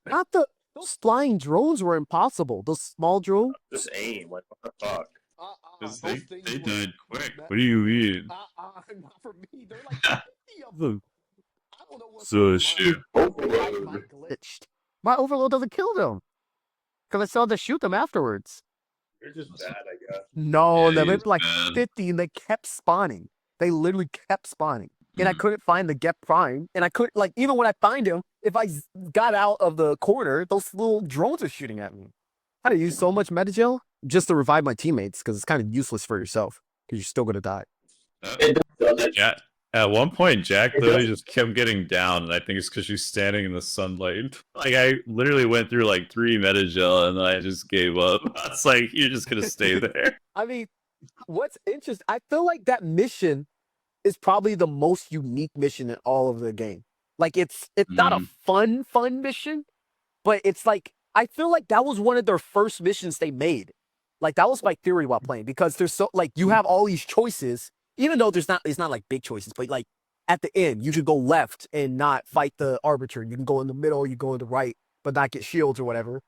Not the those flying drones were impossible. Those small drones. Just aim. Like, what the fuck? Because Those they things were died quick. What do you mean? not for me. They're like 50 of them. I don't know what's So wrong. shit. My Overload. glitched. My overload doesn't kill them because I still had to shoot them afterwards. You're just bad, I guess. No, Yeah, they he's went like bad. 50 and they kept spawning. They literally kept spawning. And I couldn't find the get prime. And I couldn't, like, even when I find him, if I got out of the corner, those little drones are shooting at me. I had to use so much metagel just to revive my teammates because it's kind of useless for yourself because you're still going to die. It doesn't. Yeah. At one point, Jack It literally does. just kept getting down, and I think it's because she's standing in the sunlight. Like, I literally went through like 3 metagel, and then I just gave up. It's like, you're just gonna stay there. I mean, what's interesting, I feel like that mission is probably the most unique mission in all of the game. Like, it's not a fun mission, but it's like, I feel like that was one of their first missions they made. Like, that was my theory while playing because there's so, like, you have all these choices, even though it's not like big choices, but like at the end, you could go left and not fight the arbiter. You can go in the middle, you go in the right, but not get shields or whatever.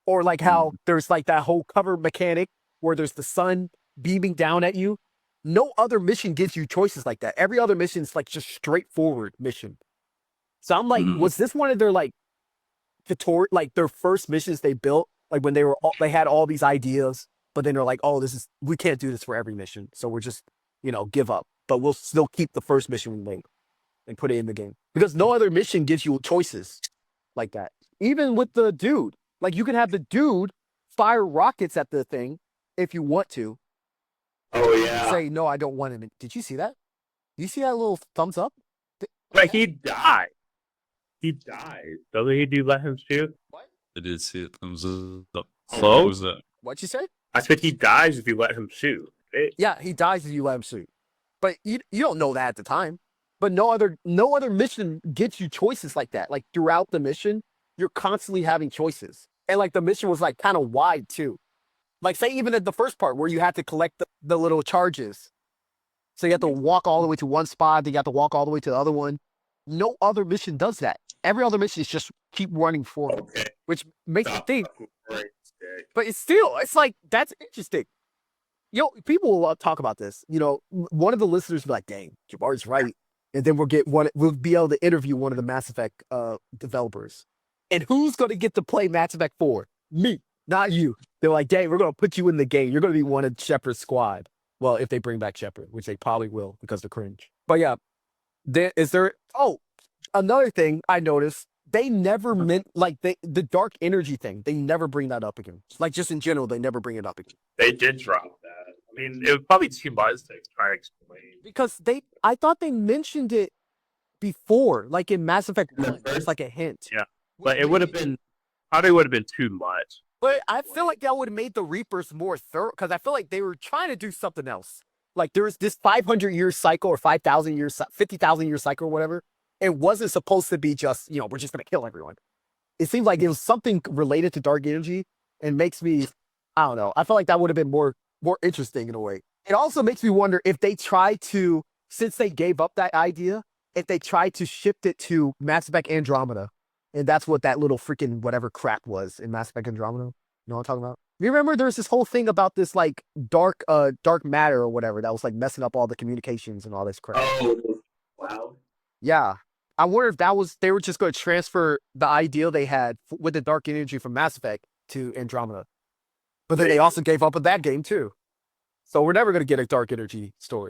Or like how there's like that whole cover mechanic where there's the sun beaming down at you. No other mission gives you choices like that. Every other mission is like just straightforward mission. So I'm like, was this one of their like like their first missions they built? Like when they had all these ideas, but then they're like, oh, we can't do this for every mission. So we're just, give up. But we'll still keep the first mission we made and put it in the game. Because no other mission gives you choices like that. Even with the dude. Like you can have the dude fire rockets at the thing if you want to. Oh, yeah. Say, no, I don't want him. Did you see that? Do you see that little thumbs up? But he died. He died. Doesn't he let him shoot? What? I did see it. Thumbs up. Hello? What was that? What'd you say? I said he dies if you let him shoot. Yeah, he dies if you let him shoot. But you don't know that at the time. But no other mission gets you choices like that. Like throughout the mission, you're constantly having choices. And like the mission was like kind of wide too. Like say even at the first part where you had to collect the little charges. So you have to walk all the way to one spot, then you have to walk all the way to the other one. No other mission does that. Every other mission is just keep running forward, Okay. which makes me think. Right. But it's like, that's interesting. People will talk about this. One of the listeners will be like, dang, Jabar's right. And then we'll be able to interview one of the Mass Effect developers. And who's going to get to play Mass Effect 4? Me, not you. They're like, dang, we're going to put you in the game. You're going to be one of Shepard's squad. Well, if they bring back Shepard, which they probably will because they're cringe. But yeah, another thing I noticed, they never meant, like, the dark energy thing, they never bring that up again. Like, just in general, they never bring it up again. They did drop that. I mean, it was probably too much to try to explain. Because I thought they mentioned it before, like in Mass Effect 1. It's like a hint. Yeah. But it would have been, probably would have been too much. But I feel like that would have made the Reapers more thorough, because I feel like they were trying to do something else. Like there was this 500-year cycle or 5,000 years, 50,000 year cycle or whatever. It wasn't supposed to be just, we're just going to kill everyone. It seemed like it was something related to dark energy and makes me, I don't know. I feel like that would have been more interesting in a way. It also makes me wonder if they try to, since they gave up that idea, if they tried to shift it to Mass Effect Andromeda. And that's what that little freaking whatever crap was in Mass Effect Andromeda. You know what I'm talking about? You remember there was this whole thing about this like dark matter or whatever that was like messing up all the communications and all this crap. Oh, wow. Yeah. I wonder if they were just going to transfer the ideal they had with the dark energy from Mass Effect to Andromeda. But then they also gave up on that game too. So we're never going to get a dark energy story.